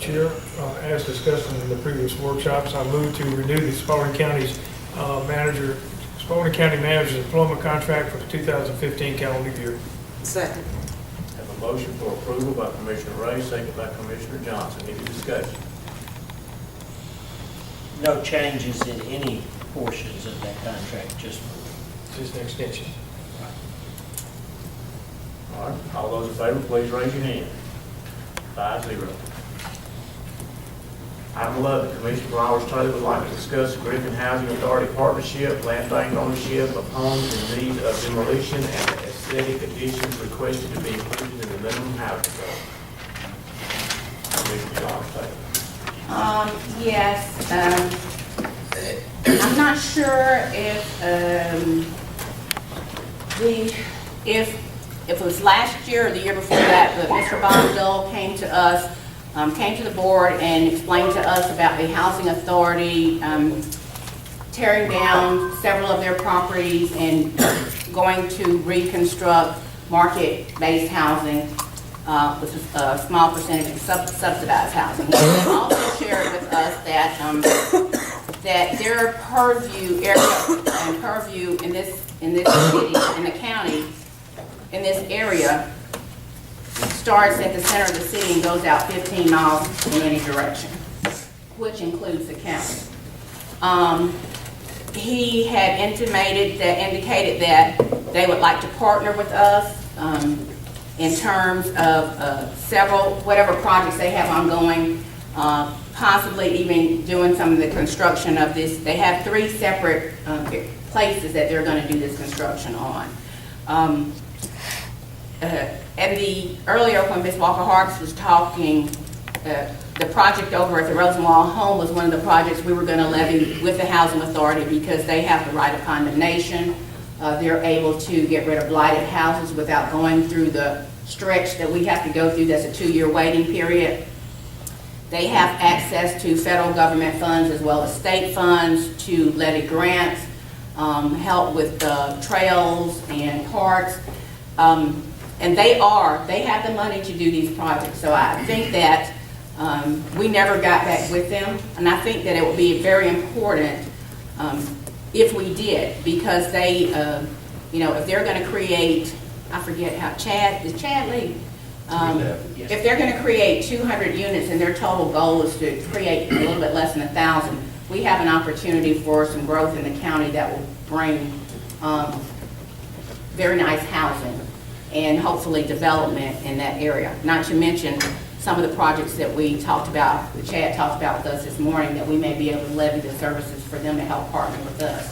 Chair, as discussed in the previous workshops, I move to renew the Spalding County's Spalding County Manager's employment contract for the 2015 calendar year. Second. Have a motion for approval by Commissioner Ray, second by Commissioner Johnson. Any discussion? No changes in any portions of that contract, just Just an extension. All right, all those in favor, please raise your hand. 5-0. Item 11, Commissioner Flowers Taylor would like to discuss the Griffin Housing Authority partnership, land bank ownership of homes in need of demolition, and the aesthetic additions requested to be included in the minimum housing code. Commissioner Flowers Taylor. Yes, I'm not sure if it was last year or the year before that, but Mr. Bondole came to us, came to the board and explained to us about the housing authority tearing down several of their properties and going to reconstruct market-based housing with a small percentage of subsidized housing. He also shared with us that their purview area and purview in this city, in the county, in this area, starts at the center of the city and goes out 15 miles in any direction, which includes the county. He had indicated that they would like to partner with us in terms of whatever projects they have ongoing, possibly even doing some of the construction of this. They have 3 separate places that they're going to do this construction on. And earlier when Ms. Walker Harks was talking, the project over at the Rosenwald Home was one of the projects we were going to levy with the Housing Authority because they have the right of condemnation. They're able to get rid of blighted houses without going through the stretch that we have to go through. That's a 2-year waiting period. They have access to federal government funds as well as state funds to levy grants, help with trails and parks. And they have the money to do these projects. So I think that we never got back with them. And I think that it would be very important if we did, because they, if they're going to create, I forget how, is Chad Lee? If they're going to create 200 units and their total goal is to create a little bit less than 1,000, we have an opportunity for some growth in the county that will bring very nice housing and hopefully development in that area. Not to mention some of the projects that we talked about, that Chad talked about with us this morning, that we may be able to levy the services for them to help partner with us.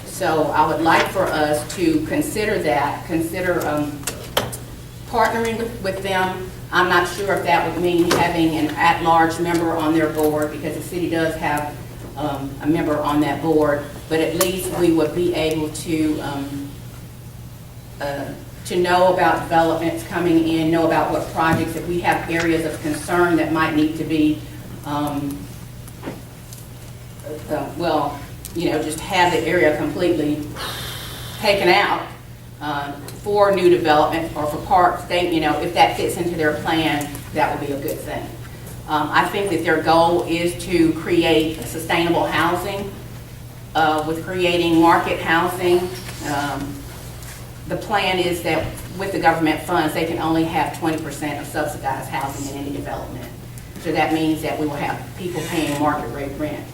So I would like for us to consider that, partnering with them. I'm not sure if that would mean having an at-large member on their board, because the city does have a member on that board, but at least we would be able to know about developments coming in, know about what projects, if we have areas of concern that might need to be, just have the area completely taken out for new development or for parks. If that fits into their plan, that would be a good thing. I think that their goal is to create sustainable housing with creating market housing. The plan is that with the government funds, they can only have 20% of subsidized housing in any development. So that means that we will have people paying market rate rent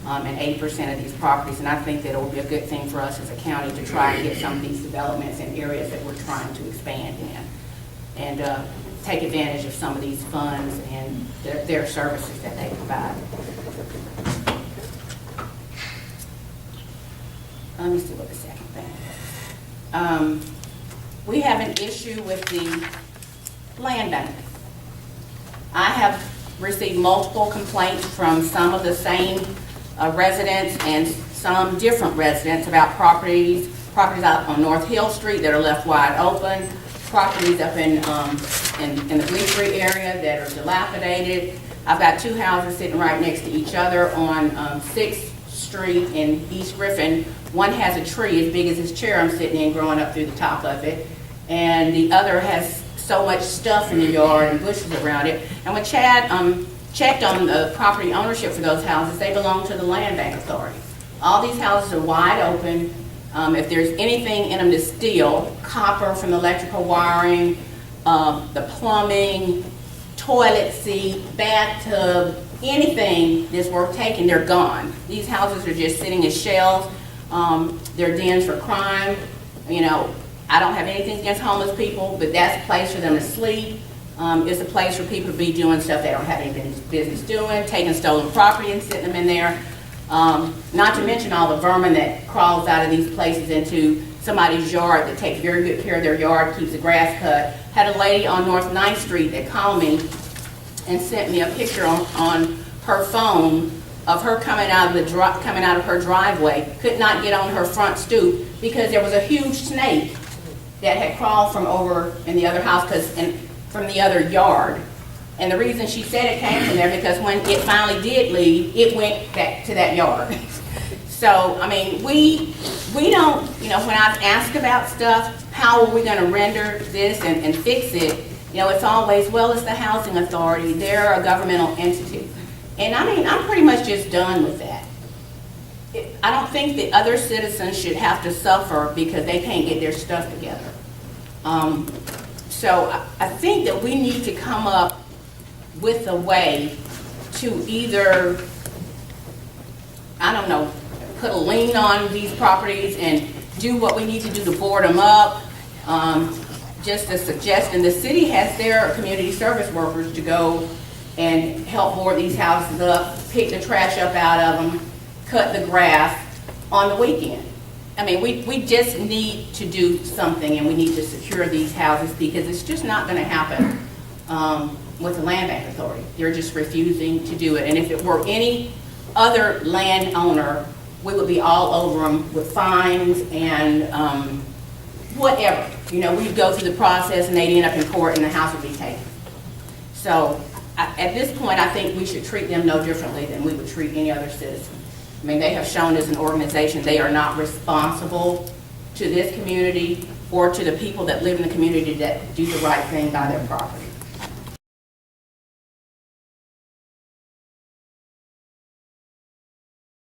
in 80% of these properties. And I think that it will be a good thing for us as a county to try and get some of these developments in areas that we're trying to expand in, and take advantage of some of these funds and their services that they provide. Let me see what the second thing is. We have an issue with the land bank. I have received multiple complaints from some of the same residents and some different residents about properties out on North Hill Street that are left wide open, properties up in the Bleachery area that are dilapidated. I've got 2 houses sitting right next to each other on 6th Street in East Griffin. One has a tree as big as this chair I'm sitting in growing up through the top of it, and the other has so much stuff in the yard and bushes around it. And when Chad checked on the property ownership for those houses, they belong to the Land Bank Authority. All these houses are wide open. If there's anything in them to steal, copper from electrical wiring, the plumbing, toilet seat, bathtub, anything that's worth taking, they're gone. These houses are just sitting as shells. They're dens for crime. You know, I don't have anything against homeless people, but that's a place for them to sleep. It's a place for people to be doing stuff they don't have any business doing, taking stolen property and sitting them in there. Not to mention all the vermin that crawls out of these places into somebody's yard that takes very good care of their yard, keeps the grass cut. Had a lady on North 9th Street that called me and sent me a picture on her phone of her coming out of her driveway, could not get on her front stoop because there was a huge snake that had crawled from over in the other house, from the other yard. And the reason she said it came from there because when it finally did leave, it went back to that yard. So, I mean, we don't, you know, when I've asked about stuff, how are we gonna render this and fix it? You know, it's always, well, it's the housing authority, they're a governmental entity. And I mean, I'm pretty much just done with that. I don't think that other citizens should have to suffer because they can't get their stuff together. So I think that we need to come up with a way to either, I don't know, put a lien on these properties and do what we need to do to board them up. Just a suggestion, the city has their community service workers to go and help board these houses up, pick the trash up out of them, cut the grass on the weekend. I mean, we just need to do something, and we need to secure these houses because it's just not going to happen with the Land Bank Authority. They're just refusing to do it. And if it were any other landowner, we would be all over them with fines and whatever. You know, we'd go through the process and they'd end up in court and the house would be taken. So at this point, I think we should treat them no differently than we would treat any other citizen. I mean, they have shown as an organization they are not responsible to this community or to the people that live in the community that do the right thing by their property.